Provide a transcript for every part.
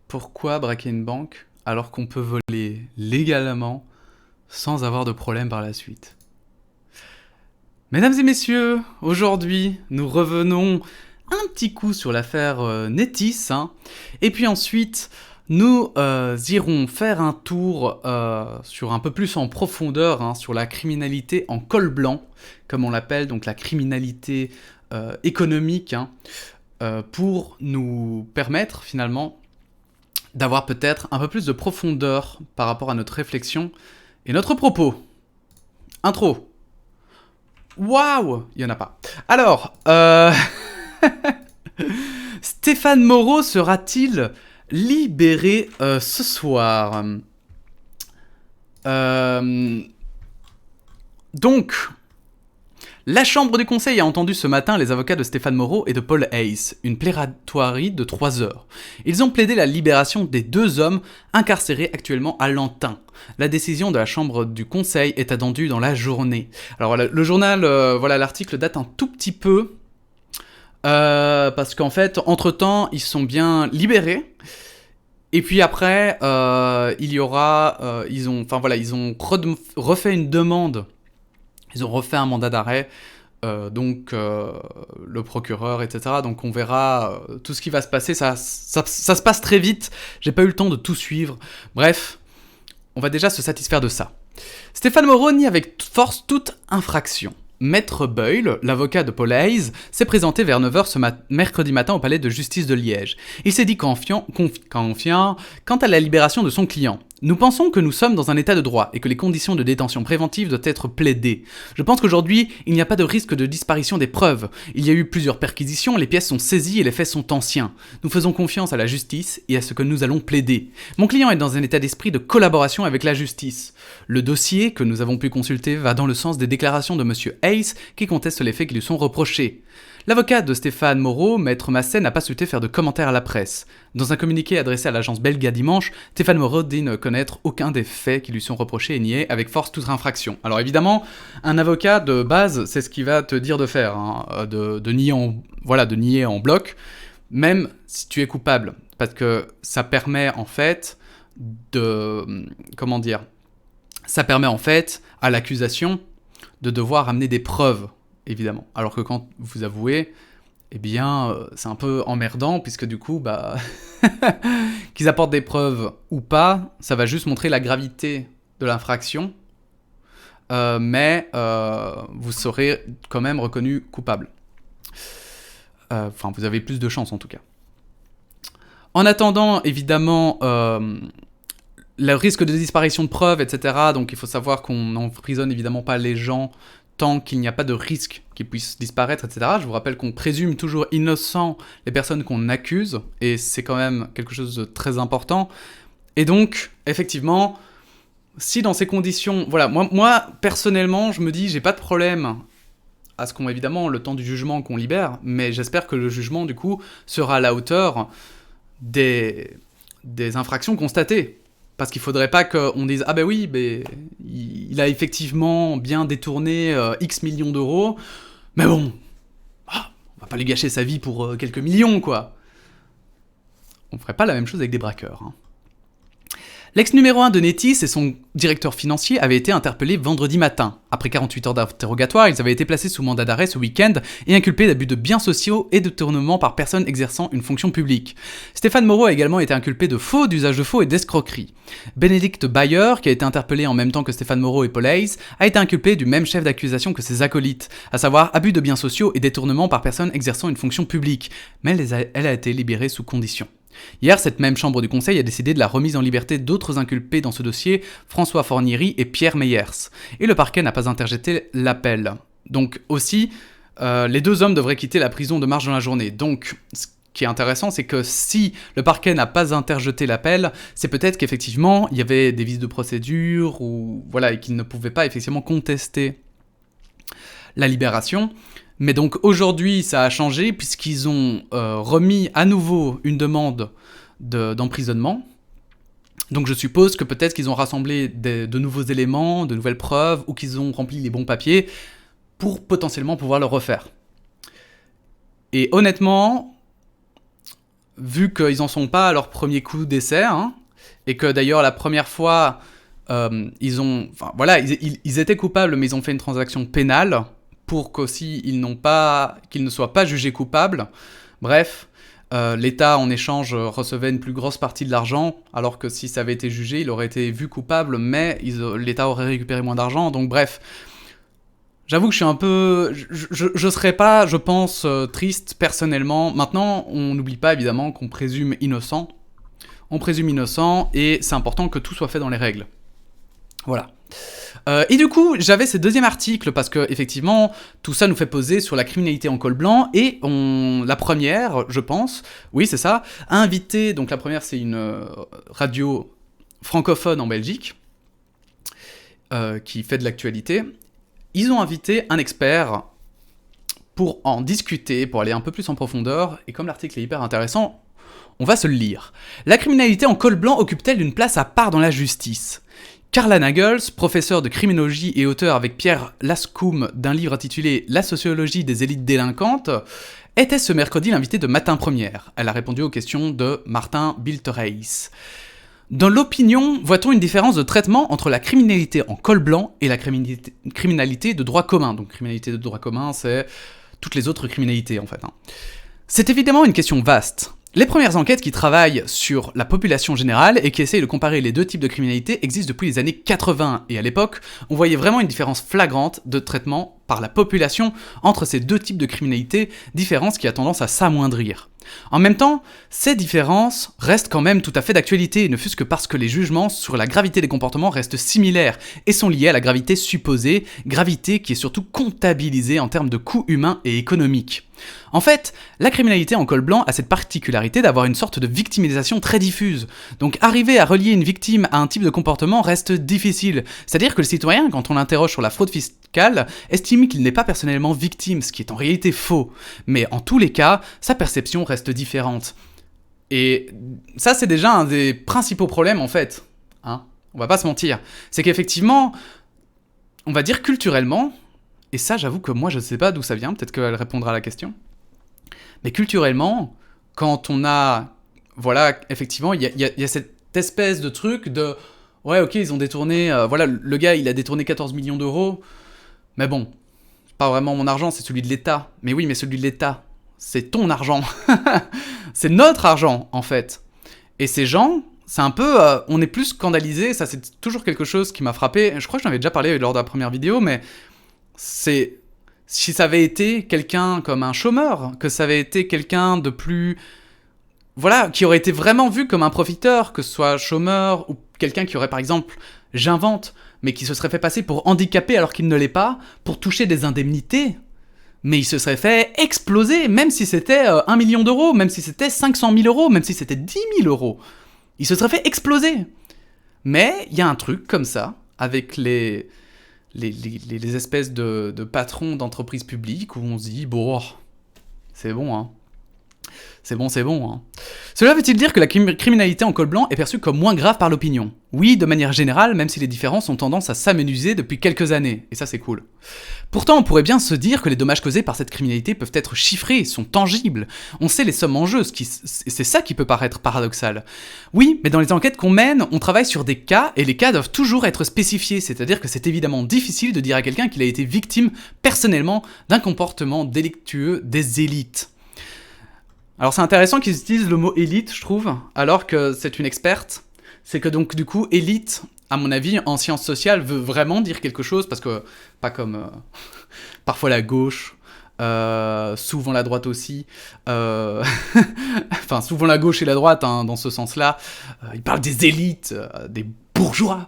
Pourquoi braquer une banque alors qu'on peut voler légalement sans avoir de problème par la suite? Mesdames et messieurs, aujourd'hui, nous revenons un petit coup sur l'affaire Netis, hein, et puis ensuite, nous irons faire un tour sur un peu plus en profondeur, hein, sur la criminalité en col blanc, comme on l'appelle, donc la criminalité économique, hein, pour nous permettre finalement d'avoir peut-être un peu plus de profondeur par rapport à notre réflexion et notre propos. Intro. Waouh, il y en a pas. Alors, Stéphane Moreau sera-t-il libéré ce soir? Donc, la Chambre du Conseil a entendu ce matin les avocats de Stéphane Moreau et de Paul Hayes, une plaidoirie de 3 heures. Ils ont plaidé la libération des 2 hommes incarcérés actuellement à Lantin. La décision de la Chambre du Conseil est attendue dans la journée. Alors voilà, le journal, l'article date un tout petit peu, parce qu'en fait, entre-temps, ils sont bien libérés. Et puis après, il y aura, ils ont refait une demande. Ils ont refait un mandat d'arrêt, le procureur, etc. Donc on verra tout ce qui va se passer. Ça se passe très vite. J'ai pas eu le temps de tout suivre. Bref, on va déjà se satisfaire de ça. Stéphane Moreau nie avec force toute infraction. Maître Beul, l'avocat de Paul Hayes, s'est présenté vers 9h ce mercredi matin au palais de justice de Liège. Il s'est dit confiant quant à la libération de son client. Nous pensons que nous sommes dans un état de droit et que les conditions de détention préventive doivent être plaidées. Je pense qu'aujourd'hui, il n'y a pas de risque de disparition des preuves. Il y a eu plusieurs perquisitions, les pièces sont saisies et les faits sont anciens. Nous faisons confiance à la justice et à ce que nous allons plaider. Mon client est dans un état d'esprit de collaboration avec la justice. Le dossier que nous avons pu consulter va dans le sens des déclarations de M. Hayes qui conteste les faits qui lui sont reprochés. L'avocat de Stéphane Moreau, Maître Masset, n'a pas souhaité faire de commentaires à la presse. Dans un communiqué adressé à l'agence Belga dimanche, Stéphane Moreau dit ne connaître aucun des faits qui lui sont reprochés et nier avec force toute infraction. Alors évidemment, un avocat de base, c'est ce qu'il va te dire de faire, hein, de nier en bloc, même si tu es coupable, parce que ça permet en fait ça permet en fait à l'accusation de devoir amener des preuves, évidemment. Alors que quand vous avouez, eh bien, c'est un peu emmerdant, puisque du coup, qu'ils apportent des preuves ou pas, ça va juste montrer la gravité de l'infraction, mais vous serez quand même reconnu coupable. Vous avez plus de chances en tout cas. En attendant, évidemment, le risque de disparition de preuves, etc., donc il faut savoir qu'on n'emprisonne évidemment pas les gens tant qu'il n'y a pas de risque qu'ils puissent disparaître, etc. Je vous rappelle qu'on présume toujours innocent les personnes qu'on accuse, et c'est quand même quelque chose de très important. Et donc, effectivement, si dans ces conditions... Voilà, moi personnellement, je me dis, j'ai pas de problème à ce qu'on, évidemment, le temps du jugement qu'on libère, mais j'espère que le jugement, du coup, sera à la hauteur des infractions constatées. Parce qu'il faudrait pas qu'on dise « Ah ben oui, il a effectivement bien détourné X millions d'euros, mais bon, on va pas lui gâcher sa vie pour quelques millions, quoi. » On ferait pas la même chose avec des braqueurs, hein. L'ex numéro 1 de Netis et son directeur financier avaient été interpellés vendredi matin. Après 48 heures d'interrogatoire, ils avaient été placés sous mandat d'arrêt ce week-end et inculpés d'abus de biens sociaux et de détournement par personne exerçant une fonction publique. Stéphane Moreau a également été inculpé de faux, d'usage de faux et d'escroquerie. Bénédicte Bayer, qui a été interpellé en même temps que Stéphane Moreau et Paul Hayes, a été inculpé du même chef d'accusation que ses acolytes, à savoir abus de biens sociaux et détournement par personne exerçant une fonction publique, mais elle a été libérée sous condition. Hier, cette même chambre du conseil a décidé de la remise en liberté d'autres inculpés dans ce dossier, François Fornieri et Pierre Meyers. Et le parquet n'a pas interjeté l'appel. Donc aussi, les 2 hommes devraient quitter la prison de marge dans la journée. Donc, ce qui est intéressant, c'est que si le parquet n'a pas interjeté l'appel, c'est peut-être qu'effectivement, il y avait des vices de procédure, et qu'ils ne pouvaient pas effectivement contester la libération. Mais donc aujourd'hui, ça a changé puisqu'ils ont remis à nouveau une demande d'emprisonnement. Donc je suppose que peut-être qu'ils ont rassemblé de nouveaux éléments, de nouvelles preuves, ou qu'ils ont rempli les bons papiers pour potentiellement pouvoir le refaire. Et honnêtement, vu qu'ils en sont pas à leur premier coup d'essai, hein, et que d'ailleurs la première fois, ils étaient coupables, mais ils ont fait une transaction pénale pour qu'aussi qu'ils ne soient pas jugés coupables. Bref, l'État en échange recevait une plus grosse partie de l'argent, alors que si ça avait été jugé, il aurait été vu coupable, mais l'État aurait récupéré moins d'argent. Donc bref, j'avoue que je suis un peu... Je serais pas, je pense, triste personnellement. Maintenant, on n'oublie pas évidemment qu'on présume innocent. On présume innocent et c'est important que tout soit fait dans les règles. Voilà. Et du coup, j'avais ce deuxième article parce que effectivement, tout ça nous fait poser sur la criminalité en col blanc et la première, je pense, oui c'est ça, a invité, donc la première c'est une radio francophone en Belgique qui fait de l'actualité. Ils ont invité un expert pour en discuter, pour aller un peu plus en profondeur, et comme l'article est hyper intéressant, on va se le lire. La criminalité en col blanc occupe-t-elle une place à part dans la justice ? Karla Nagels, professeur de criminologie et auteur avec Pierre Lascoum d'un livre intitulé « La sociologie des élites délinquantes », était ce mercredi l'invitée de Matin Première. Elle a répondu aux questions de Martin Biltereis. Dans l'opinion, voit-on une différence de traitement entre la criminalité en col blanc et la criminalité de droit commun ? Donc criminalité de droit commun, c'est toutes les autres criminalités en fait. C'est évidemment une question vaste. Les premières enquêtes qui travaillent sur la population générale et qui essayent de comparer les deux types de criminalité existent depuis les années 80, et à l'époque, on voyait vraiment une différence flagrante de traitement par la population entre ces deux types de criminalité, différence qui a tendance à s'amoindrir. En même temps, ces différences restent quand même tout à fait d'actualité, ne fût-ce que parce que les jugements sur la gravité des comportements restent similaires et sont liés à la gravité supposée, gravité qui est surtout comptabilisée en termes de coûts humains et économiques. En fait, la criminalité en col blanc a cette particularité d'avoir une sorte de victimisation très diffuse. Donc arriver à relier une victime à un type de comportement reste difficile. C'est-à-dire que le citoyen, quand on l'interroge sur la fraude fiscale, estime qu'il n'est pas personnellement victime, ce qui est en réalité faux. Mais en tous les cas, sa perception reste différente. Et ça, c'est déjà un des principaux problèmes, en fait. On va pas se mentir. C'est qu'effectivement, on va dire culturellement, et ça, j'avoue que moi, je ne sais pas d'où ça vient, peut-être qu'elle répondra à la question. Mais culturellement, quand on a... Voilà, effectivement, il y a cette espèce de truc de... Ouais, ok, ils ont détourné... le gars, il a détourné 14 millions d'euros. Mais bon, c'est pas vraiment mon argent, c'est celui de l'État. Mais oui, mais celui de l'État, c'est ton argent. C'est notre argent, en fait. Et ces gens... C'est un peu... on est plus scandalisés, ça c'est toujours quelque chose qui m'a frappé. Je crois que j'en avais déjà parlé lors de la première vidéo, mais... C'est... Si ça avait été quelqu'un comme un chômeur, que ça avait été quelqu'un de plus... Voilà, qui aurait été vraiment vu comme un profiteur, que ce soit chômeur ou quelqu'un qui aurait par exemple, j'invente, mais qui se serait fait passer pour handicapé alors qu'il ne l'est pas, pour toucher des indemnités, mais il se serait fait exploser, même si c'était 1 million d'euros, même si c'était 500 000 euros, même si c'était 10 000 euros. Il se serait fait exploser. Mais il y a un truc comme ça, avec les espèces de patrons d'entreprises publiques où on se dit, bon, c'est bon, hein. C'est bon, hein. Cela veut-il dire que la criminalité en col blanc est perçue comme moins grave par l'opinion ? Oui, de manière générale, même si les différences ont tendance à s'amenuiser depuis quelques années, et ça c'est cool. Pourtant, on pourrait bien se dire que les dommages causés par cette criminalité peuvent être chiffrés, sont tangibles. On sait les sommes en jeu, c'est ça qui peut paraître paradoxal. Oui, mais dans les enquêtes qu'on mène, on travaille sur des cas, et les cas doivent toujours être spécifiés, c'est-à-dire que c'est évidemment difficile de dire à quelqu'un qu'il a été victime, personnellement, d'un comportement délictueux des élites. Alors c'est intéressant qu'ils utilisent le mot élite, je trouve, alors que c'est une experte. C'est que donc du coup, élite, à mon avis, en sciences sociales, veut vraiment dire quelque chose, parce que, pas comme parfois la gauche, souvent la droite aussi, enfin souvent la gauche et la droite, hein, dans ce sens-là, ils parlent des élites, des bourgeois.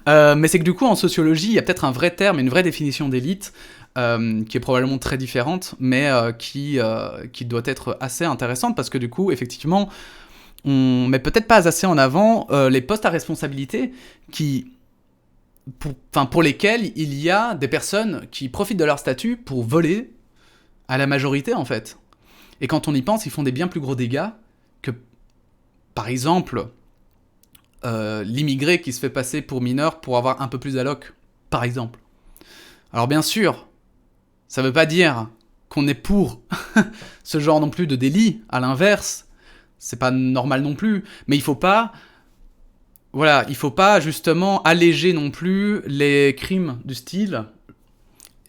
Mais c'est que du coup, en sociologie, il y a peut-être un vrai terme, une vraie définition d'élite, qui est probablement très différente, mais qui doit être assez intéressante, parce que du coup, effectivement, on met peut-être pas assez en avant les postes à responsabilité pour lesquels il y a des personnes qui profitent de leur statut pour voler à la majorité, en fait. Et quand on y pense, ils font des bien plus gros dégâts que, par exemple, l'immigré qui se fait passer pour mineur pour avoir un peu plus d'alloc, par exemple. Alors bien sûr, ça veut pas dire qu'on est pour ce genre non plus de délit. À l'inverse, c'est pas normal non plus. Mais il faut pas justement alléger non plus les crimes du style.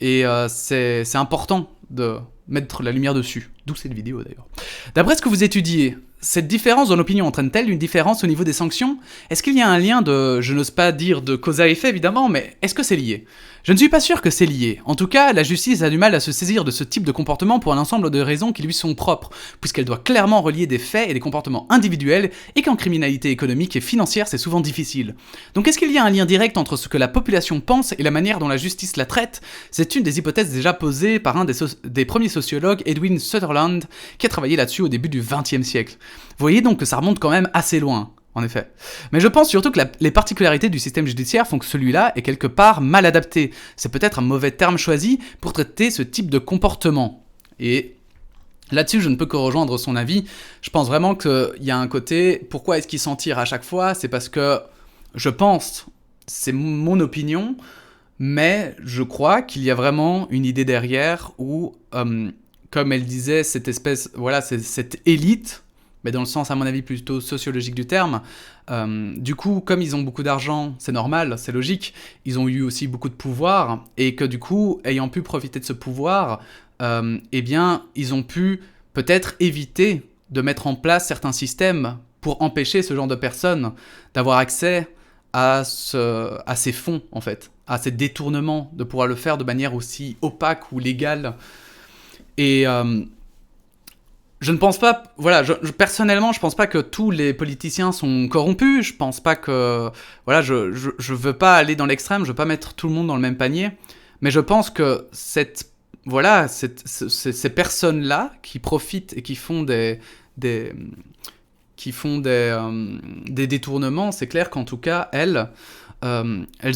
Et c'est important de mettre la lumière dessus. D'où cette vidéo d'ailleurs. D'après ce que vous étudiez, cette différence dans l'opinion entraîne-t-elle une différence au niveau des sanctions? Est-ce qu'il y a un lien de, je n'ose pas dire de cause à effet évidemment, mais est-ce que c'est lié? Je ne suis pas sûr que c'est lié. En tout cas, la justice a du mal à se saisir de ce type de comportement pour un ensemble de raisons qui lui sont propres, puisqu'elle doit clairement relier des faits et des comportements individuels, et qu'en criminalité économique et financière, c'est souvent difficile. Donc est-ce qu'il y a un lien direct entre ce que la population pense et la manière dont la justice la traite? C'est une des hypothèses déjà posées par un des premiers sociologues, Edwin Sutherland, qui a travaillé là-dessus au début du XXe siècle. Vous voyez donc que ça remonte quand même assez loin. En effet. Mais je pense surtout que les particularités du système judiciaire font que celui-là est quelque part mal adapté. C'est peut-être un mauvais terme choisi pour traiter ce type de comportement. Et là-dessus, je ne peux que rejoindre son avis. Je pense vraiment qu'il y a un côté, pourquoi est-ce qu'il s'en tire à chaque fois? C'est parce que, je pense, c'est mon opinion, mais je crois qu'il y a vraiment une idée derrière où, comme elle disait, cette espèce, voilà, cette élite, mais dans le sens, à mon avis, plutôt sociologique du terme. Du coup, comme ils ont beaucoup d'argent, c'est normal, c'est logique, ils ont eu aussi beaucoup de pouvoir, et que du coup, ayant pu profiter de ce pouvoir, eh bien, ils ont pu peut-être éviter de mettre en place certains systèmes pour empêcher ce genre de personnes d'avoir accès à ces fonds, en fait, à ces détournements, de pouvoir le faire de manière aussi opaque ou légale. Et je ne pense pas, voilà, personnellement, je pense pas que tous les politiciens sont corrompus. Je pense pas que, voilà, je veux pas aller dans l'extrême, je veux pas mettre tout le monde dans le même panier. Mais je pense que ces personnes-là qui profitent et qui font des détournements, c'est clair qu'en tout cas, elles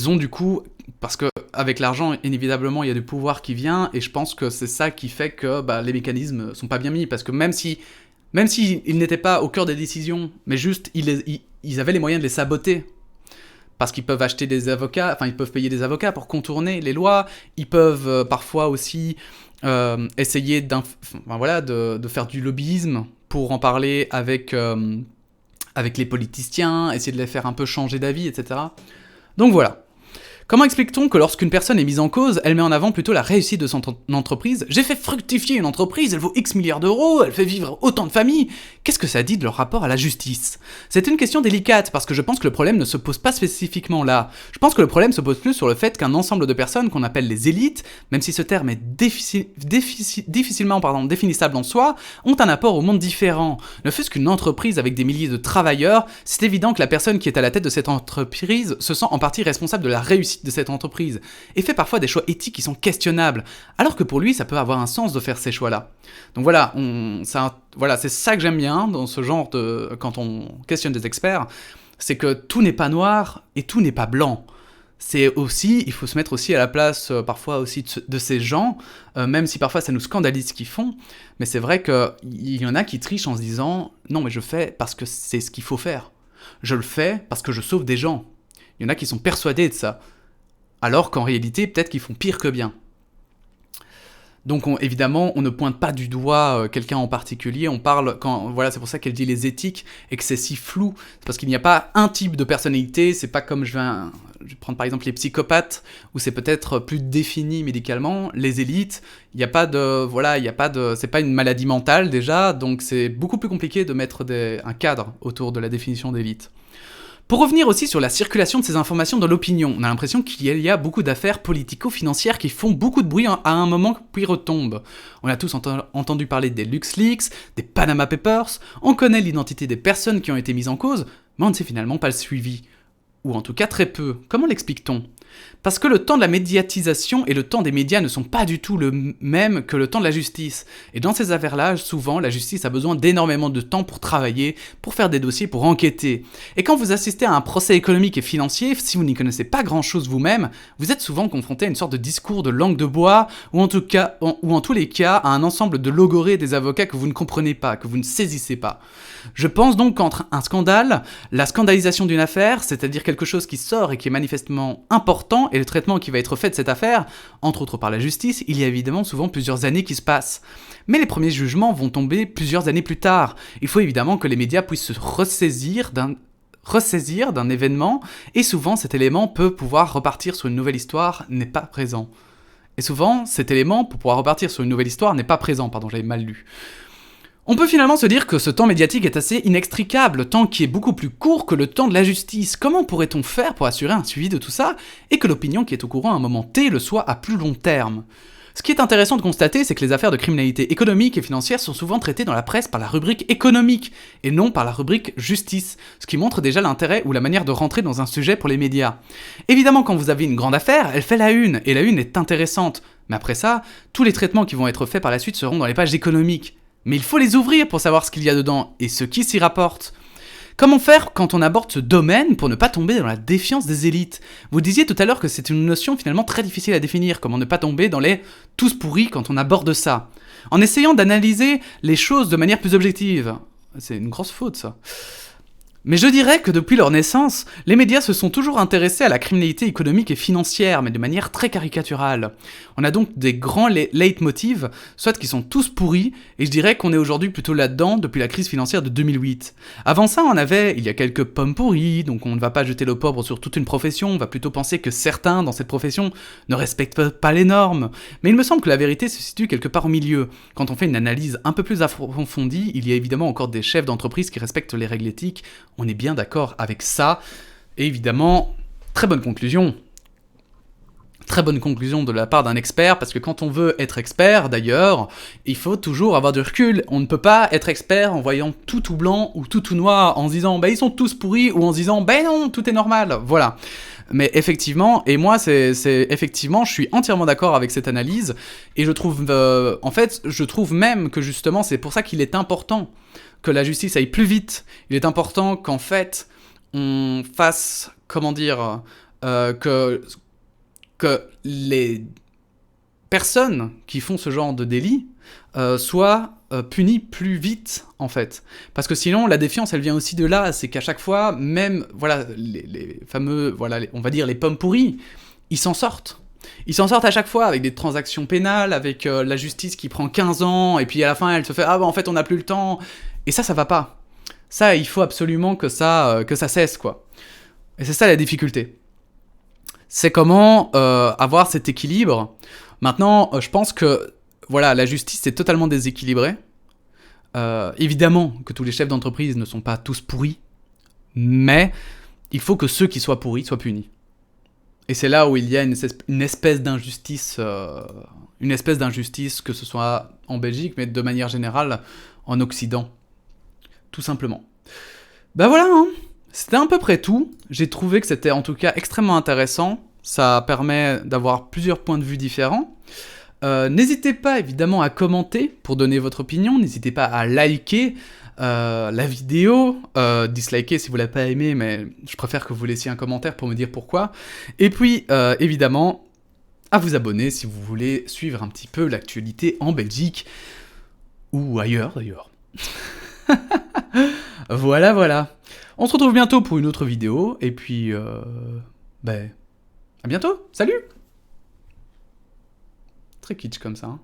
ont du coup, parce que avec l'argent, inévitablement, il y a du pouvoir qui vient, et je pense que c'est ça qui fait que les mécanismes sont pas bien mis, parce que même si ils n'étaient pas au cœur des décisions, mais juste ils avaient les moyens de les saboter, parce qu'ils peuvent acheter des avocats, enfin ils peuvent payer des avocats pour contourner les lois, ils peuvent parfois aussi essayer de faire du lobbyisme pour en parler avec les politiciens, essayer de les faire un peu changer d'avis, etc. Donc voilà. Comment explique-t-on que lorsqu'une personne est mise en cause, elle met en avant plutôt la réussite de son entreprise? J'ai fait fructifier une entreprise, elle vaut X milliards d'euros, elle fait vivre autant de familles. Qu'est-ce que ça dit de leur rapport à la justice? C'est une question délicate, parce que je pense que le problème ne se pose pas spécifiquement là. Je pense que le problème se pose plus sur le fait qu'un ensemble de personnes qu'on appelle les élites, même si ce terme est difficilement définissable en soi, ont un apport au monde différent. Ne fût-ce qu'une entreprise avec des milliers de travailleurs, c'est évident que la personne qui est à la tête de cette entreprise se sent en partie responsable de la réussite de cette entreprise, et fait parfois des choix éthiques qui sont questionnables, alors que pour lui, ça peut avoir un sens de faire ces choix-là. Donc voilà, c'est ça que j'aime bien dans ce genre de... quand on questionne des experts, c'est que tout n'est pas noir et tout n'est pas blanc. C'est aussi, il faut se mettre aussi à la place parfois aussi de ces gens, même si parfois ça nous scandalise ce qu'ils font, mais c'est vrai qu'il y en a qui trichent en se disant « Non, mais je fais parce que c'est ce qu'il faut faire. Je le fais parce que je sauve des gens. » Il y en a qui sont persuadés de ça. Alors qu'en réalité, peut-être qu'ils font pire que bien. Donc évidemment, on ne pointe pas du doigt quelqu'un en particulier, on parle, c'est pour ça qu'elle dit les éthiques, et que c'est si flou, c'est parce qu'il n'y a pas un type de personnalité, c'est pas comme je vais prendre par exemple les psychopathes, où c'est peut-être plus défini médicalement, les élites, il n'y a pas de, c'est pas une maladie mentale déjà, donc c'est beaucoup plus compliqué de mettre un cadre autour de la définition d'élite. Pour revenir aussi sur la circulation de ces informations dans l'opinion, on a l'impression qu'il y a beaucoup d'affaires politico-financières qui font beaucoup de bruit à un moment puis retombent. On a tous entendu parler des LuxLeaks, des Panama Papers, on connaît l'identité des personnes qui ont été mises en cause, mais on ne sait finalement pas le suivi. Ou en tout cas très peu. Comment l'explique-t-on ? Parce que le temps de la médiatisation et le temps des médias ne sont pas du tout le même que le temps de la justice. Et dans ces affaires-là, souvent, la justice a besoin d'énormément de temps pour travailler, pour faire des dossiers, pour enquêter. Et quand vous assistez à un procès économique et financier, si vous n'y connaissez pas grand-chose vous-même, vous êtes souvent confronté à une sorte de discours de langue de bois, ou en tous les cas, à un ensemble de logorées des avocats que vous ne comprenez pas, que vous ne saisissez pas. Je pense donc qu'entre un scandale, la scandalisation d'une affaire, c'est-à-dire quelque chose qui sort et qui est manifestement important, et le traitement qui va être fait de cette affaire, entre autres par la justice, il y a évidemment souvent plusieurs années qui se passent. Mais les premiers jugements vont tomber plusieurs années plus tard. Il faut évidemment que les médias puissent se ressaisir d'un événement, et souvent cet élément peut pouvoir repartir sur une nouvelle histoire n'est pas présent. Et souvent, cet élément, pour pouvoir repartir sur une nouvelle histoire, n'est pas présent, pardon, j'avais mal lu. On peut finalement se dire que ce temps médiatique est assez inextricable, temps qui est beaucoup plus court que le temps de la justice. Comment pourrait-on faire pour assurer un suivi de tout ça, et que l'opinion qui est au courant à un moment T le soit à plus long terme ? Ce qui est intéressant de constater, c'est que les affaires de criminalité économique et financière sont souvent traitées dans la presse par la rubrique économique, et non par la rubrique justice, ce qui montre déjà l'intérêt ou la manière de rentrer dans un sujet pour les médias. Évidemment, quand vous avez une grande affaire, elle fait la une, et la une est intéressante. Mais après ça, tous les traitements qui vont être faits par la suite seront dans les pages économiques. Mais il faut les ouvrir pour savoir ce qu'il y a dedans, et ce qui s'y rapporte. Comment faire quand on aborde ce domaine pour ne pas tomber dans la défiance des élites ? Vous disiez tout à l'heure que c'est une notion finalement très difficile à définir, comment ne pas tomber dans les « tous pourris » quand on aborde ça. En essayant d'analyser les choses de manière plus objective. C'est une grosse faute ça. Mais je dirais que depuis leur naissance, les médias se sont toujours intéressés à la criminalité économique et financière, mais de manière très caricaturale. On a donc des grands leitmotivs, soit qui sont tous pourris, et je dirais qu'on est aujourd'hui plutôt là-dedans depuis la crise financière de 2008. Avant ça, il y a quelques pommes pourries, donc on ne va pas jeter l'opprobre sur toute une profession, on va plutôt penser que certains dans cette profession ne respectent pas les normes. Mais il me semble que la vérité se situe quelque part au milieu. Quand on fait une analyse un peu plus approfondie, il y a évidemment encore des chefs d'entreprise qui respectent les règles éthiques. On est bien d'accord avec ça. Et évidemment, très bonne conclusion. Très bonne conclusion de la part d'un expert, parce que quand on veut être expert, d'ailleurs, il faut toujours avoir du recul. On ne peut pas être expert en voyant tout blanc ou tout noir, en se disant « bah ils sont tous pourris » ou en se disant « bah non, tout est normal ». Voilà. Mais effectivement, et moi, effectivement, je suis entièrement d'accord avec cette analyse, et je trouve, je trouve même que justement, c'est pour ça qu'il est important que la justice aille plus vite. Il est important qu'en fait, on fasse, que les personnes qui font ce genre de délit soient punies plus vite, en fait. Parce que sinon, la défiance, elle vient aussi de là, c'est qu'à chaque fois, même, voilà, les fameux, voilà, on va dire les pommes pourries, ils s'en sortent. Ils s'en sortent à chaque fois avec des transactions pénales, avec la justice qui prend 15 ans, et puis à la fin, elle se fait « Ah bah en fait, on n'a plus le temps ». Et ça va pas. Ça, il faut absolument que ça cesse, quoi. Et c'est ça la difficulté. C'est comment avoir cet équilibre. Maintenant, je pense que voilà, la justice est totalement déséquilibrée. Évidemment que tous les chefs d'entreprise ne sont pas tous pourris, mais il faut que ceux qui soient pourris soient punis. Et c'est là où il y a une espèce d'injustice, que ce soit en Belgique, mais de manière générale en Occident. Tout simplement. Bah voilà, hein. C'était à peu près tout. J'ai trouvé que c'était en tout cas extrêmement intéressant. Ça permet d'avoir plusieurs points de vue différents. N'hésitez pas évidemment à commenter pour donner votre opinion. N'hésitez pas à liker la vidéo. Disliker si vous l'avez pas aimé, mais je préfère que vous laissiez un commentaire pour me dire pourquoi. Et puis évidemment, à vous abonner si vous voulez suivre un petit peu l'actualité en Belgique. Ou ailleurs d'ailleurs. Voilà. On se retrouve bientôt pour une autre vidéo, et puis, à bientôt, salut! Très kitsch comme ça, hein.